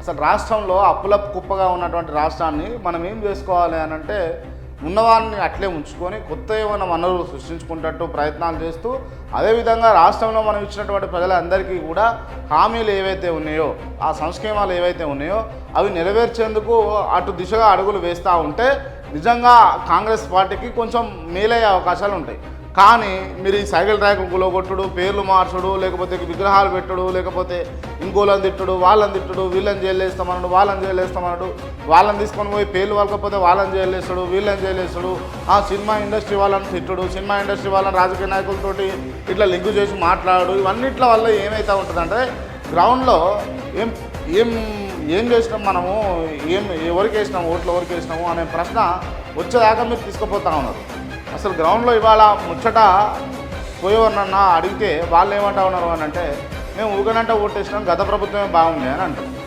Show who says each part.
Speaker 1: అసలు రాష్ట్రంలో అప్పుల కుప్పగా ఉన్నటువంటి రాష్ట్రాన్ని మనం ఏం చేసుకోవాలి అని అంటే ఉన్నవారిని అట్లే ఉంచుకొని కొత్త ఏమైనా వనరులు సృష్టించుకునేటట్టు ప్రయత్నాలు చేస్తూ అదేవిధంగా రాష్ట్రంలో మనం ఇచ్చినటువంటి ప్రజలందరికీ కూడా హామీలు ఏవైతే ఉన్నాయో ఆ సంక్షేమాలు ఏవైతే ఉన్నాయో అవి నెరవేర్చేందుకు అటు దిశగా అడుగులు వేస్తూ ఉంటే నిజంగా కాంగ్రెస్ పార్టీకి కొంచెం మేలయ్యే అవకాశాలు ఉంటాయి. కానీ మీరు ఈ సైకిల్ ట్రాక్లు గులగొట్టుడు, పేర్లు మార్చుడు, లేకపోతే విగ్రహాలు పెట్టుడు, లేకపోతే ఇంకోళ్ళని తిట్టుడు, వాళ్ళని తిట్టుడు, వీళ్ళని జైలు వేస్తామన్నాడు, వాళ్ళని జైలు వేస్తామన్నాడు, వాళ్ళని తీసుకొని పోయి పేర్లు వాళ్ళకపోతే వాళ్ళని జైలు వేస్తాడు, వీళ్ళని జైలు వేస్తాడు, ఆ సినిమా ఇండస్ట్రీ వాళ్ళని తిట్టుడు, సినిమా ఇండస్ట్రీ వాళ్ళని రాజకీయ నాయకులతోటి ఇట్లా లింకు చేసి మాట్లాడు, ఇవన్నిట్ల వల్ల ఏమవుతూ ఉంటుందంటే గ్రౌండ్లో ఏం ఏం ఏం చేసినాం మనము, ఎవరికి వేసినాము, ఓట్లు ఎవరికి వేసినాము అనే ప్రశ్న వచ్చేదాకా మీరు తీసుకుపోతూ ఉన్నారు. అసలు గ్రౌండ్లో ఇవాళ ముచ్చట పోయేవారినన్నా అడిగితే వాళ్ళు ఏమంటా ఉన్నారు అని అంటే మేము ఊగనంటే ఓటేసినాం, గత ప్రభుత్వమే బాగుంది అని అంటారు.